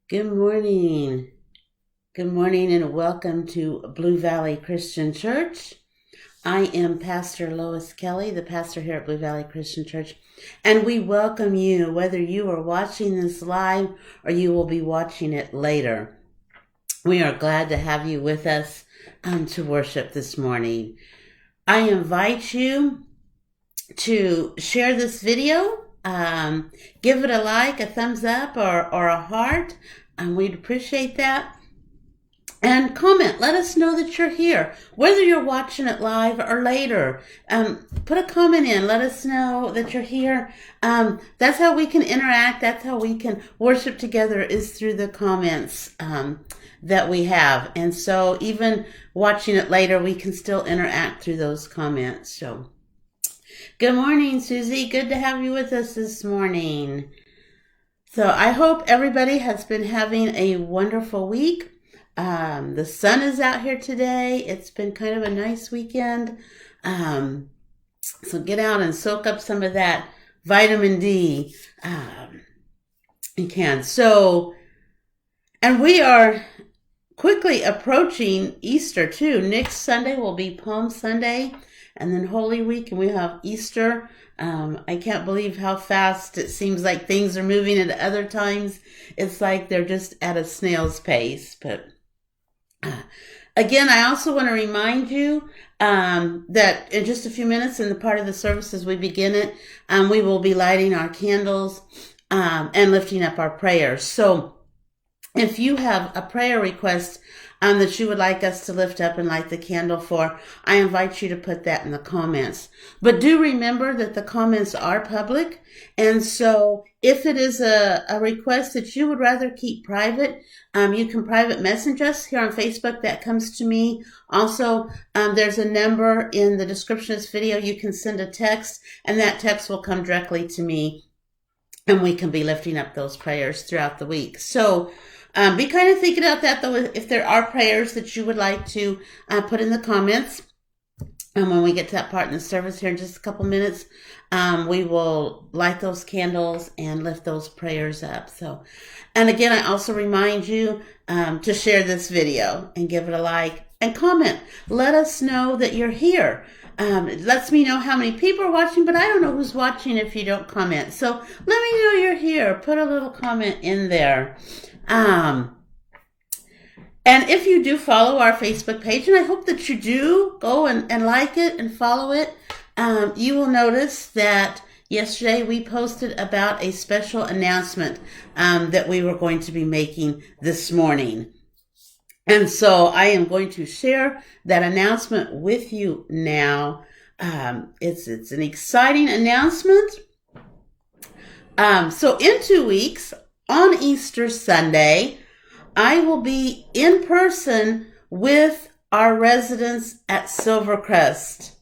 Good morning. Good morning and welcome to Blue Valley Christian Church. I am Pastor Lois Kelly, the pastor here at Blue Valley Christian Church, and we welcome you, whether you are watching this live or you will be watching it later. We are glad to have you with us to worship this morning. I invite you to share this video. Give it a like, a thumbs up, or a heart. We'd appreciate that. And comment. Let us know that you're here, whether you're watching it live or later. Put a comment in. Let us know that you're here. That's how we can interact. That's how we can worship together, is through the comments that we have. And so even watching it later, we can still interact through those comments. So good morning, Susie. Good to have you with us this morning. So I hope everybody has been having a wonderful week. The sun is out here today. It's been kind of a nice weekend. So get out and soak up some of that vitamin D. You can. So, and we are quickly approaching Easter too. Next Sunday will be Palm Sunday, and then Holy Week, and we have Easter. I can't believe how fast it seems like things are moving at other times. It's like they're just at a snail's pace. But again, I also want to remind you that in just a few minutes, in the part of the service as we begin it, we will be lighting our candles and lifting up our prayers. So if you have a prayer request that you would like us to lift up and light the candle for, I invite you to put that in the comments. But do remember that the comments are public, and so if it is a request that you would rather keep private, you can private message us here on Facebook. That comes to me. Also, there's a number in the description of this video. You can send a text, and that text will come directly to me, and we can be lifting up those prayers throughout the week. So be kind of thinking about that, though, if there are prayers that you would like to put in the comments. And when we get to that part in the service here in just a couple minutes, we will light those candles and lift those prayers up. So, and again, I also remind you to share this video and give it a like and comment. Let us know that you're here. It lets me know how many people are watching, but I don't know who's watching if you don't comment. So let me know you're here. Put a little comment in there. And if you do follow our Facebook page, and I hope that you do go and like it and follow it, you will notice that yesterday we posted about a special announcement that we were going to be making this morning. And so I am going to share that announcement with you now. It's an exciting announcement. So in 2 weeks, on Easter Sunday, I will be in person with our residents at Silvercrest.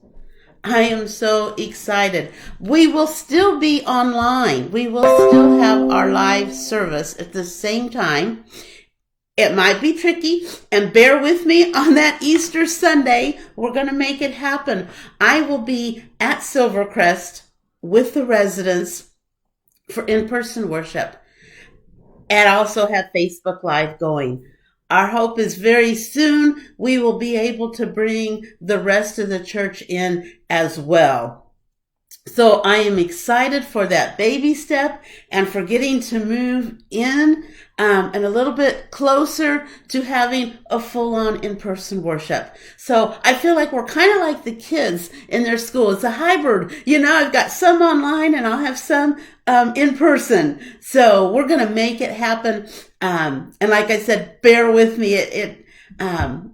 I am so excited. We will still be online. We will still have our live service at the same time. It might be tricky, and bear with me on that Easter Sunday. We're going to make it happen. I will be at Silvercrest with the residents for in-person worship, and also have Facebook Live going. Our hope is very soon we will be able to bring the rest of the church in as well. So I am excited for that baby step and for getting to move in and a little bit closer to having a full-on in-person worship. So I feel like we're kind of like the kids in their school. It's a hybrid. You know, I've got some online and I'll have some in person. So we're going to make it happen. And like I said, bear with me. I'm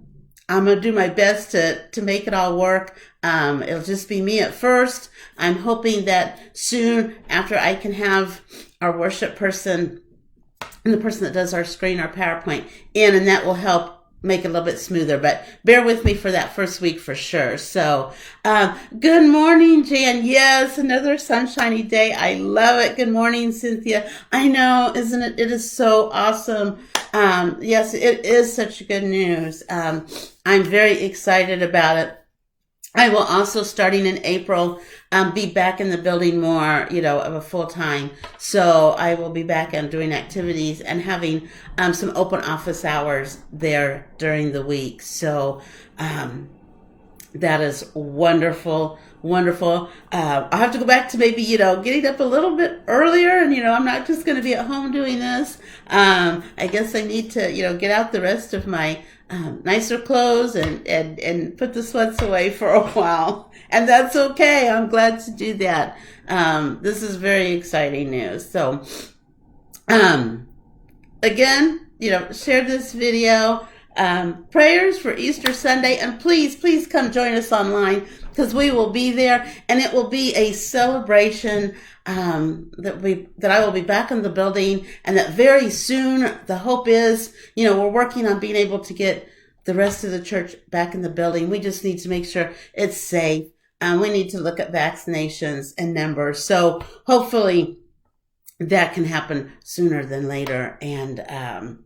going to do my best to make it all work. It'll just be me at first. I'm hoping that soon after I can have our worship person and the person that does our screen, our PowerPoint in, and that will help make it a little bit smoother. But bear with me for that first week for sure. So, good morning, Jan. Yes, another sunshiny day. I love it. Good morning, Cynthia. I know, isn't it? It is so awesome. Yes, it is such good news. I'm very excited about it. I will also, starting in April, be back in the building more, of a full time. So I will be back and doing activities and having some open office hours there during the week. So that is wonderful, wonderful. I'll have to go back to maybe, getting up a little bit earlier, and, I'm not just going to be at home doing this. I guess I need to, get out the rest of my nicer clothes and put the sweats away for a while. And that's okay. I'm glad to do that. This is very exciting news. So, again, share this video. Prayers for Easter Sunday, and please come join us online, because we will be there, and it will be a celebration that I will be back in the building, and that very soon the hope is, we're working on being able to get the rest of the church back in the building. We just need to make sure it's safe. We need to look at vaccinations and numbers. So hopefully that can happen sooner than later. And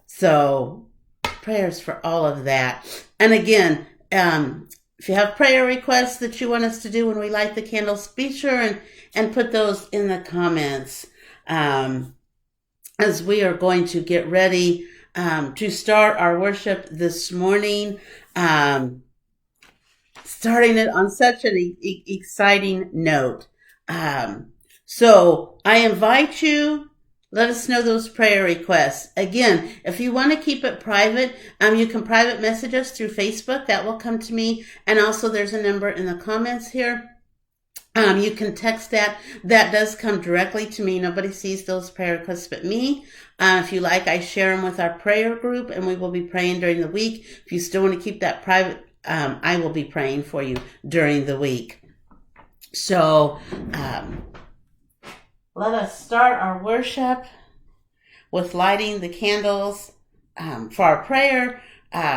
so prayers for all of that. And again, if you have prayer requests that you want us to do when we light the candles, be sure and put those in the comments, as we are going to get ready to start our worship this morning, starting it on such an exciting note. So I invite you. Let us know those prayer requests. Again, if you want to keep it private, you can private message us through Facebook. That will come to me. And also there's a number in the comments here. You can text that. That does come directly to me. Nobody sees those prayer requests but me. If you like, I share them with our prayer group, and we will be praying during the week. If you still want to keep that private, I will be praying for you during the week. So, let us start our worship with lighting the candles for our prayer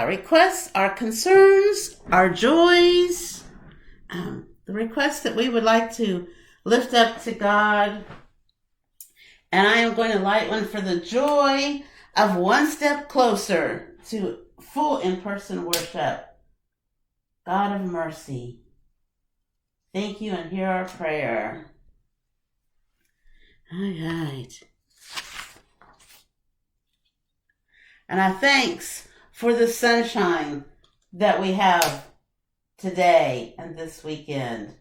requests, our concerns, our joys, the requests that we would like to lift up to God. And I am going to light one for the joy of one step closer to full in-person worship. God of mercy, thank you, and hear our prayer. All right. And I thanks for the sunshine that we have today and this weekend,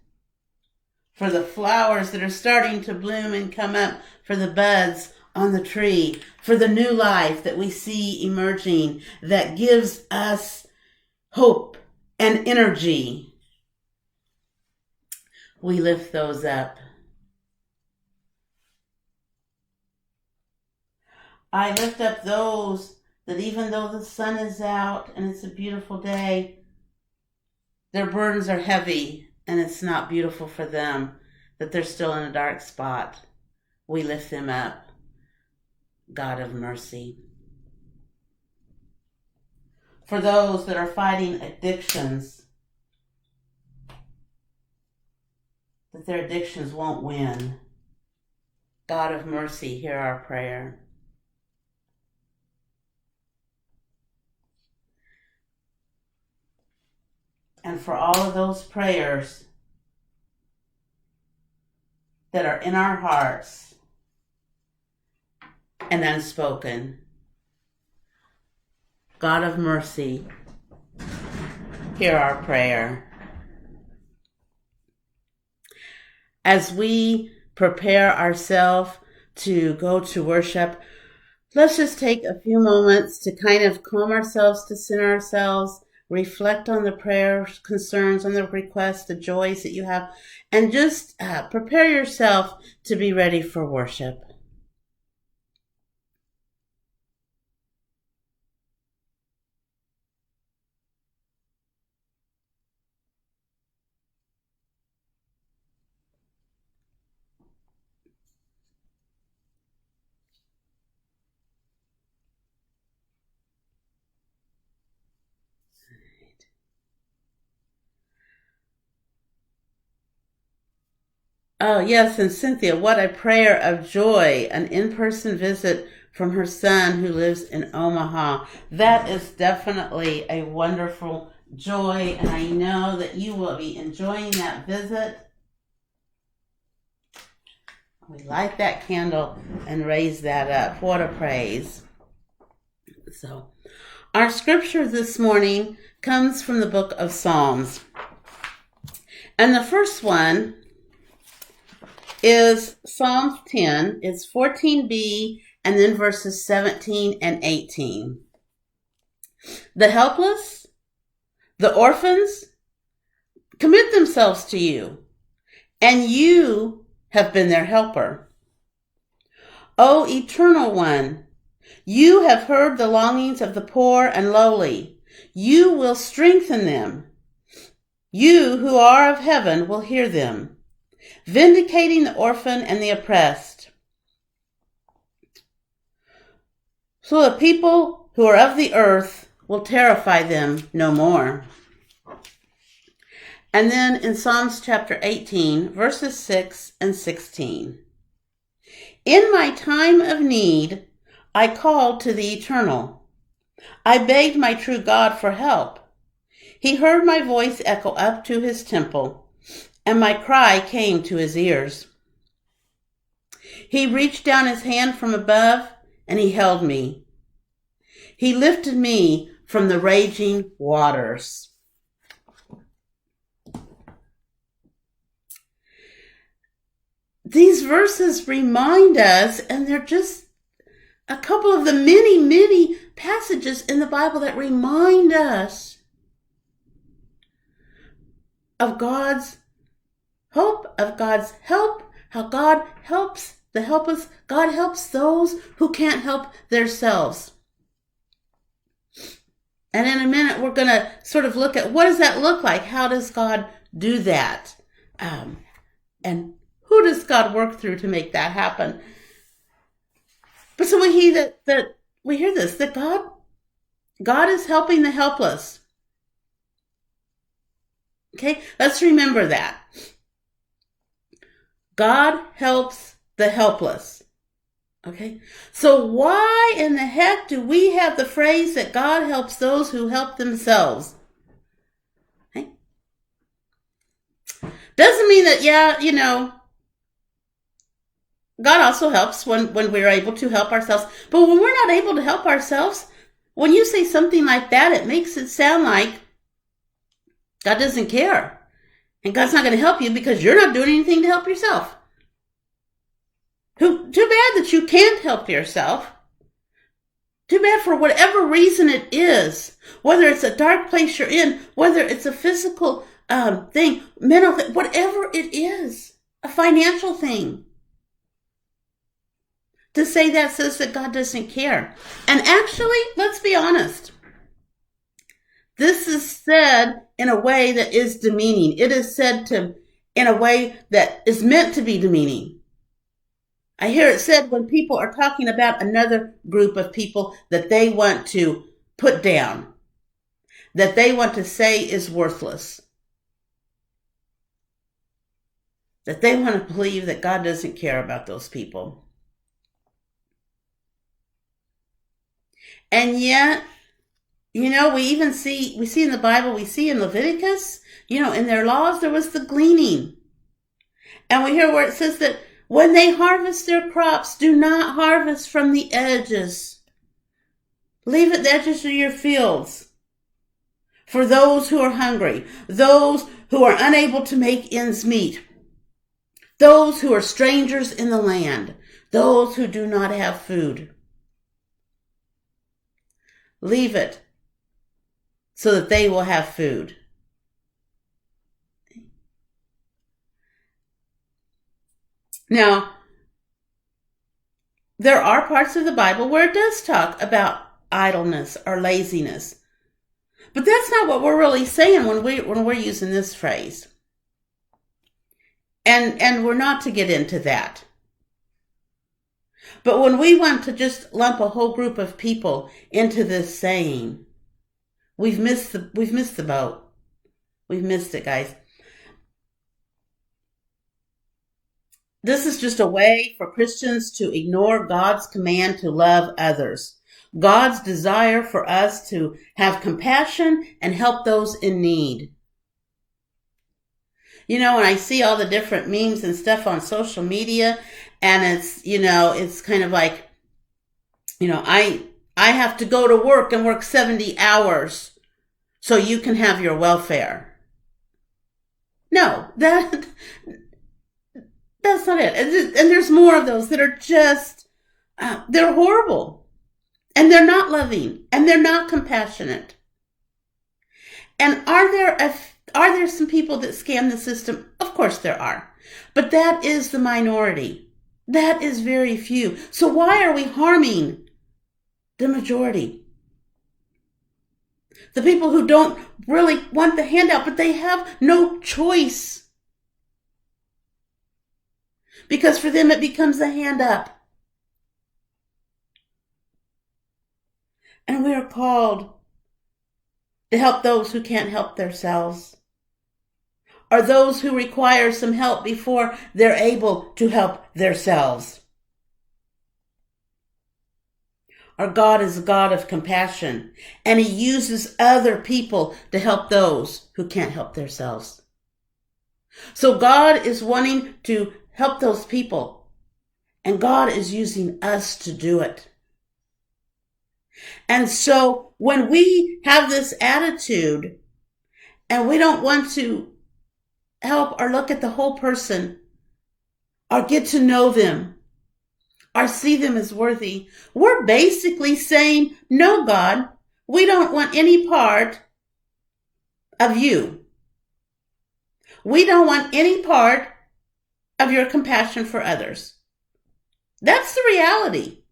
for the flowers that are starting to bloom and come up, for the buds on the tree, for the new life that we see emerging that gives us hope and energy. We lift those up. I lift up those that even though the sun is out and it's a beautiful day, their burdens are heavy and it's not beautiful for them, that they're still in a dark spot. We lift them up. God of mercy. For those that are fighting addictions, that their addictions won't win. God of mercy, hear our prayer. And for all of those prayers that are in our hearts and unspoken, God of mercy, hear our prayer. As we prepare ourselves to go to worship, let's just take a few moments to kind of calm ourselves, to center ourselves, reflect on the prayers, concerns, on the requests, the joys that you have, and just prepare yourself to be ready for worship. Oh, yes, and Cynthia, what a prayer of joy, an in-person visit from her son who lives in Omaha. That is definitely a wonderful joy, and I know that you will be enjoying that visit. We light that candle and raise that up. What a praise. So, our scripture this morning comes from the book of Psalms. And the first one is Psalms 10. It's 14b and then verses 17 and 18. The helpless, the orphans, commit themselves to you, and you have been their helper. O Eternal One, you have heard the longings of the poor and lowly. You will strengthen them. You who are of heaven will hear them, vindicating the orphan and the oppressed. So the people who are of the earth will terrify them no more. And then in Psalms chapter 18, verses 6 and 16. In my time of need, I called to the Eternal. I begged my true God for help. He heard my voice echo up to his temple, and my cry came to his ears. He reached down his hand from above, and he held me. He lifted me from the raging waters. These verses remind us, and they're just a couple of the many, many passages in the Bible that remind us of God's hope, of God's help, how God helps the helpless. God helps those who can't help themselves. And in a minute, we're going to sort of look at what does that look like? How does God do that? And who does God work through to make that happen? But so we hear that God is helping the helpless. Okay, let's remember that. God helps the helpless. Okay, so why in the heck do we have the phrase that God helps those who help themselves? Okay. Doesn't mean that, God also helps when we're able to help ourselves. But when we're not able to help ourselves, when you say something like that, it makes it sound like God doesn't care. And God's not going to help you because you're not doing anything to help yourself. Too bad that you can't help yourself. Too bad for whatever reason it is. Whether it's a dark place you're in, whether it's a physical thing, mental thing, whatever it is, a financial thing. To say that says that God doesn't care. And actually, let's be honest. This is said in a way that is demeaning. It is said in a way that is meant to be demeaning. I hear it said when people are talking about another group of people that they want to put down, that they want to say is worthless, that they want to believe that God doesn't care about those people. And yet, we see in the Bible, we see in Leviticus, in their laws, there was the gleaning. And we hear where it says that when they harvest their crops, do not harvest from the edges. Leave at the edges of your fields. For those who are hungry, those who are unable to make ends meet, those who are strangers in the land, those who do not have food. Leave it so that they will have food. Now, there are parts of the Bible where it does talk about idleness or laziness. But that's not what we're really saying when we're using this phrase. And we're not to get into that. But when we want to just lump a whole group of people into this saying, we've missed the boat. We've missed it, guys. This is just a way for Christians to ignore God's command to love others. God's desire for us to have compassion and help those in need. When I see all the different memes and stuff on social media, and it's kind of like, I have to go to work and work 70 hours so you can have your welfare. No, that's not it. And there's more of those that are just, they're horrible. And they're not loving. And they're not compassionate. And are there some people that scam the system? Of course there are. But that is the minority. That is very few. So why are we harming the majority? The people who don't really want the handout, but they have no choice. Because for them it becomes a hand up. And we are called to help those who can't help themselves, or those who require some help before they're able to help themselves. Our God is a God of compassion, and He uses other people to help those who can't help themselves. So God is wanting to help those people, and God is using us to do it. And so when we have this attitude and we don't want to help or look at the whole person or get to know them or see them as worthy, we're basically saying, no, God, we don't want any part of you. We don't want any part of your compassion for others. That's the reality.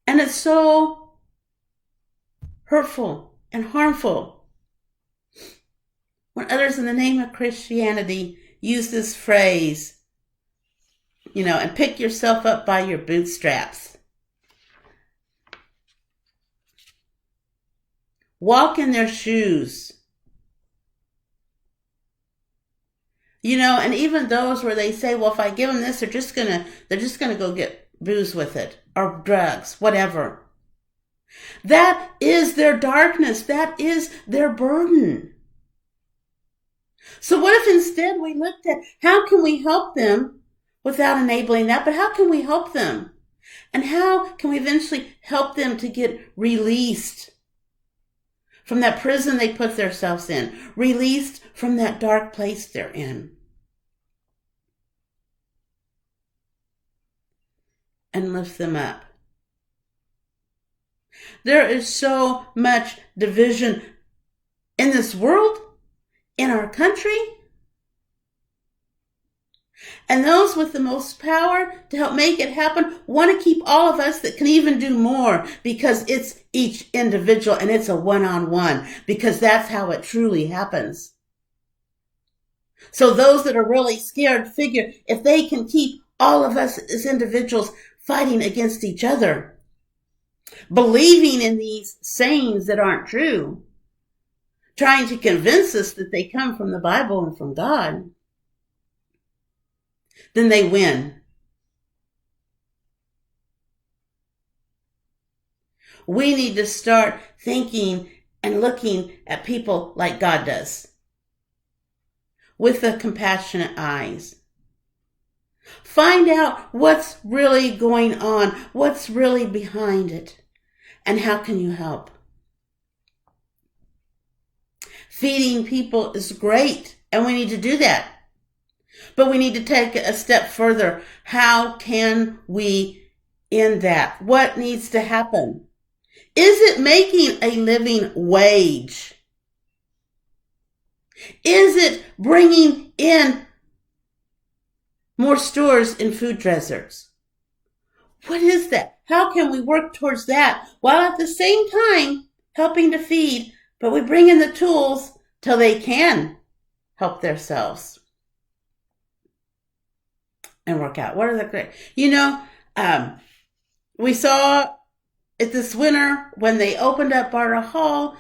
And it's so hurtful and harmful when others in the name of Christianity use this phrase, and pick yourself up by your bootstraps. Walk in their shoes. And even those where they say, well, if I give them this, they're just gonna go get booze with it or drugs, whatever. That is their darkness. That is their burden. So what if instead we looked at how can we help them without enabling that, but how can we help them? And how can we eventually help them to get released from that prison they put themselves in, released from that dark place they're in? And lift them up. There is so much division in this world, in our country. And those with the most power to help make it happen want to keep all of us that can even do more, because it's each individual and it's a one-on-one, because that's how it truly happens. So those that are really scared figure if they can keep all of us as individuals fighting against each other, believing in these sayings that aren't true, trying to convince us that they come from the Bible and from God, then they win. We need to start thinking and looking at people like God does, with the compassionate eyes. Find out what's really going on, what's really behind it, and how can you help. Feeding people is great, and we need to do that. But we need to take it a step further. How can we end that? What needs to happen? Is it making a living wage? Is it bringing in more stores in food deserts? What is that? How can we work towards that while at the same time helping to feed, but we bring in the tools till they can help themselves and work out? What are the great? We saw it this winter when they opened up Barter Hall.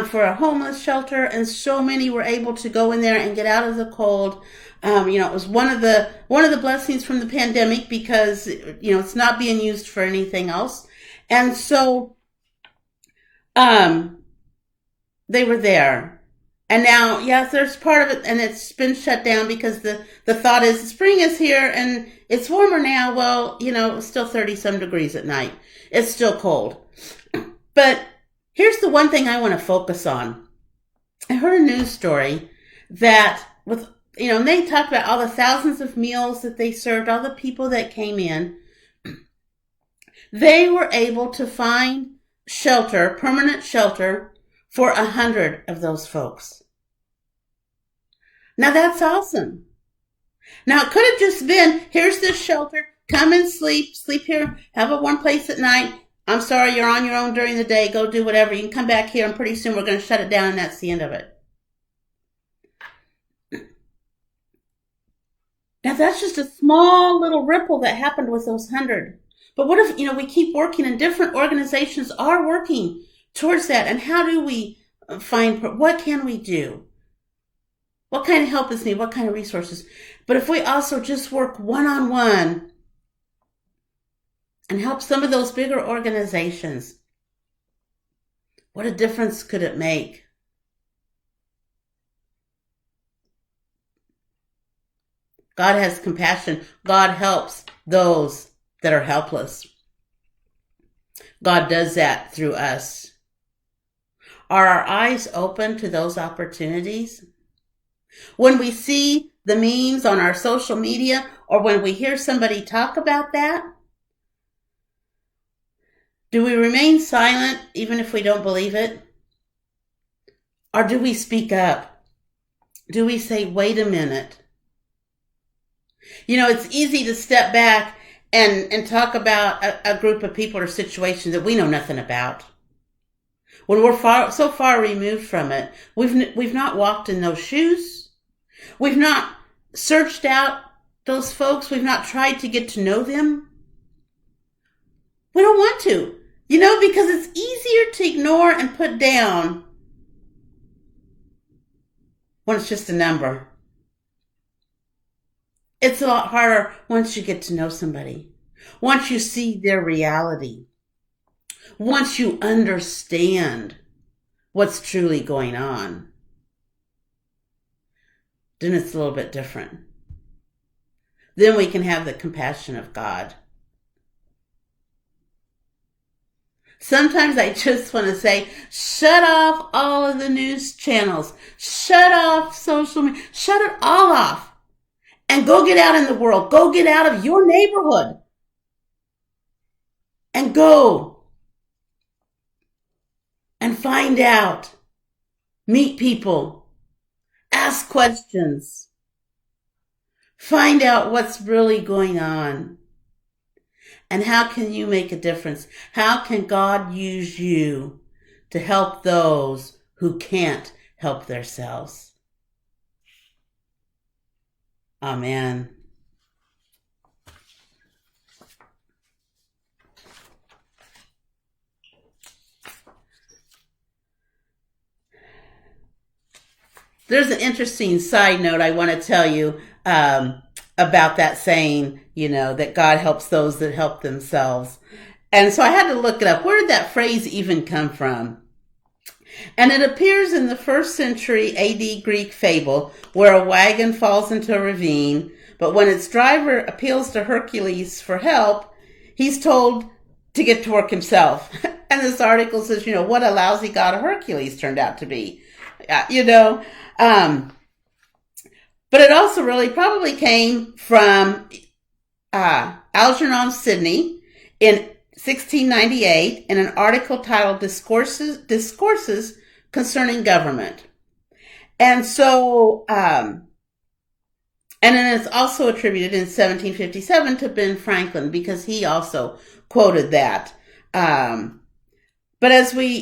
for a homeless shelter, and so many were able to go in there and get out of the cold. It was one of the blessings from the pandemic, because it's not being used for anything else, and so they were there. And now, yes, there's part of it, and it's been shut down because the thought is spring is here and it's warmer now. Well, it's still 30-some degrees at night. It's still cold. But here's the one thing I want to focus on. I heard a news story that and they talked about all the thousands of meals that they served, all the people that came in. They were able to find shelter, permanent shelter, for 100 of those folks. Now that's awesome. Now it could have just been, here's this shelter, come and sleep here, have a warm place at night. I'm sorry, you're on your own during the day, go do whatever. You can come back here and pretty soon we're going to shut it down and that's the end of it. Now that's just a small little ripple that happened with those 100. But what if, we keep working and different organizations are working towards that? And how do we what can we do? What kind of help is needed? What kind of resources? But if we also just work one-on-one and help some of those bigger organizations, what a difference could it make? God has compassion. God helps those that are helpless. God does that through us. Are our eyes open to those opportunities? When we see the memes on our social media, or when we hear somebody talk about that, do we remain silent even if we don't believe it? Or do we speak up? Do we say, wait a minute? It's easy to step back and talk about a group of people or situations that we know nothing about. When we're so far removed from it, we've not walked in those shoes. We've not searched out those folks. We've not tried to get to know them. We don't want to, because it's easier to ignore and put down when it's just a number. It's a lot harder once you get to know somebody, once you see their reality, once you understand what's truly going on. Then it's a little bit different. Then we can have the compassion of God. Sometimes I just want to say, shut off all of the news channels, shut off social media, shut it all off, and go get out in the world. Go get out of your neighborhood and go and find out, meet people, ask questions, find out what's really going on, and how can you make a difference? How can God use you to help those who can't help themselves? Amen. There's an interesting side note I want to tell you about that saying, that God helps those that help themselves. And so I had to look it up. Where did that phrase even come from? And it appears in the 1st century AD Greek fable where a wagon falls into a ravine, but when its driver appeals to Hercules for help, he's told to get to work himself. And this article says, what a lousy god of Hercules turned out to be. But it also really probably came from Algernon Sidney in 1698 in an article titled Discourses Concerning Government. And so, and then it's also attributed in 1757 to Ben Franklin because he also quoted that. But as we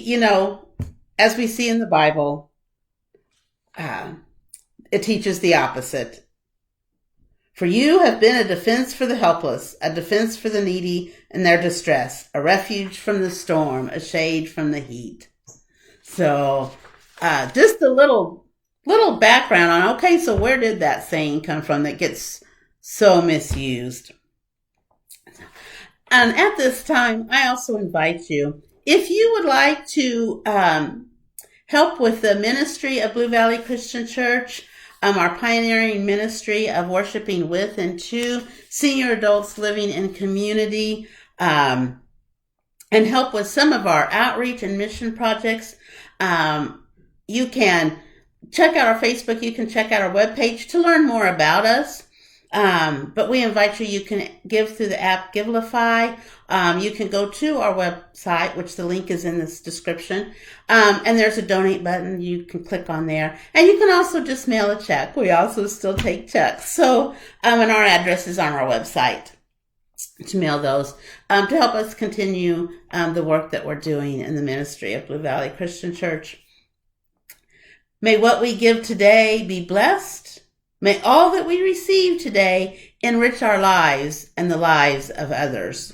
see in the Bible, it teaches the opposite. For you have been a defense for the helpless, a defense for the needy in their distress, a refuge from the storm, a shade from the heat. So just a little background on, okay, so where did that saying come from that gets so misused? And at this time, I also invite you, if you would like to help with the ministry of Blue Valley Christian Church, our pioneering ministry of worshiping with and to senior adults living in community, and help with some of our outreach and mission projects, you can check out our Facebook. You can check out our webpage to learn more about us. But we invite you, you can give through the app Givelify. You can go to our website, which the link is in this description. And there's a donate button. You can click on there. And you can also just mail a check. We also still take checks. So, and our address is on our website to mail those, to help us continue, the work that we're doing in the ministry of Blue Valley Christian Church. May what we give today be blessed. May all that we receive today enrich our lives and the lives of others.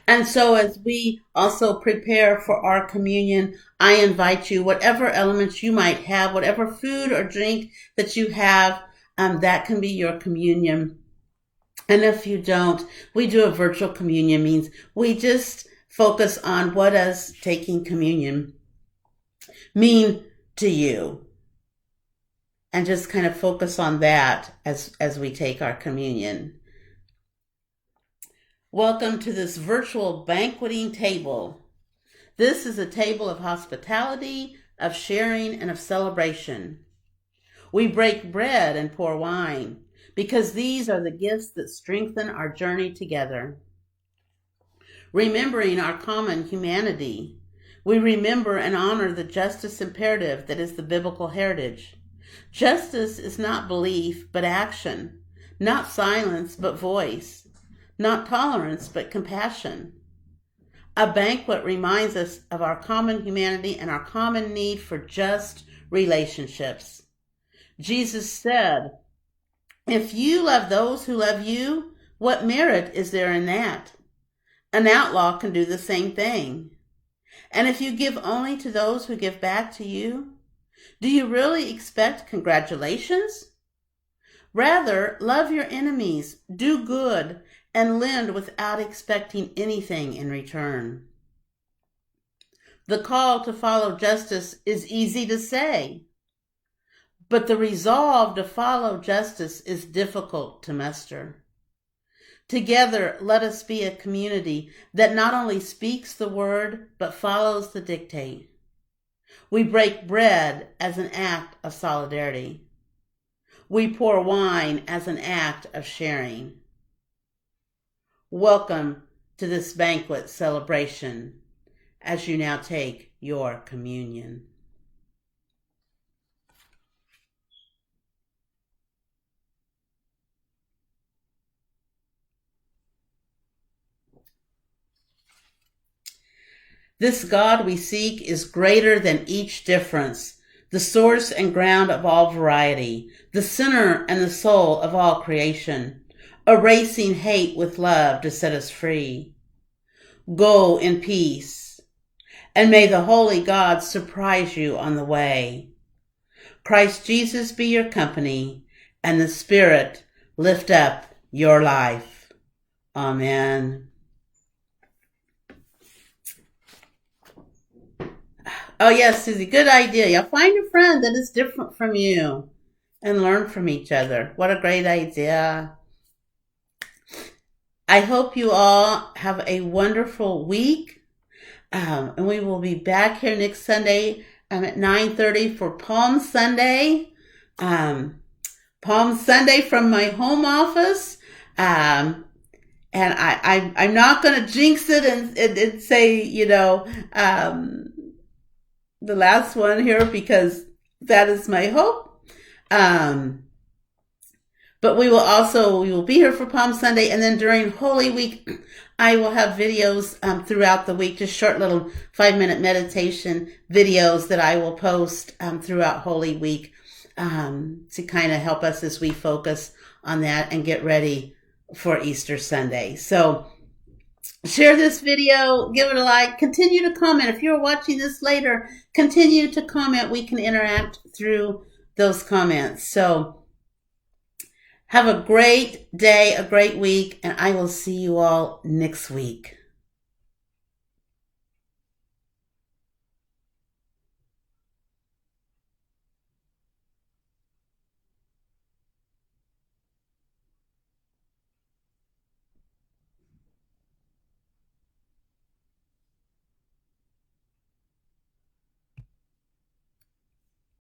And so as we also prepare for our communion, I invite you, whatever elements you might have, whatever food or drink that you have, that can be your communion. And if you don't, we do a virtual communion, means we just focus on what does taking communion mean to you. And just kind of focus on that as we take our communion. Welcome to this virtual banqueting table. This is a table of hospitality, of sharing, and of celebration. We break bread and pour wine because these are the gifts that strengthen our journey together. Remembering our common humanity, we remember and honor the justice imperative that is the biblical heritage. Justice is not belief, but action, not silence, but voice, not tolerance, but compassion. A banquet reminds us of our common humanity and our common need for just relationships. Jesus said, "If you love those who love you, what merit is there in that? An outlaw can do the same thing. And if you give only to those who give back to you, do you really expect congratulations? Rather, love your enemies, do good, and lend without expecting anything in return." The call to follow justice is easy to say, but the resolve to follow justice is difficult to muster. Together, let us be a community that not only speaks the word, but follows the dictate. We break bread as an act of solidarity. We pour wine as an act of sharing. Welcome to this banquet celebration as you now take your communion. This God we seek is greater than each difference, the source and ground of all variety, the center and the soul of all creation, erasing hate with love to set us free. Go in peace, and may the holy God surprise you on the way. Christ Jesus be your company, and the Spirit lift up your life. Amen. Oh, yes, Susie, good idea. Yeah, find a friend that is different from you and learn from each other. What a great idea. I hope you all have a wonderful week. And we will be back here next Sunday at 9:30 for Palm Sunday. Palm Sunday from my home office. And I'm not going to jinx it and say, the last one here, because that is my hope. But we will be here for Palm Sunday, and then during Holy Week, I will have videos throughout the week, just short little 5-minute meditation videos that I will post throughout Holy Week to kind of help us as we focus on that and get ready for Easter Sunday. So Share this video, give it a like, continue to comment. If you're watching this later, continue to comment. We can interact through those comments. So have a great day, a great week, and I will see you all next week.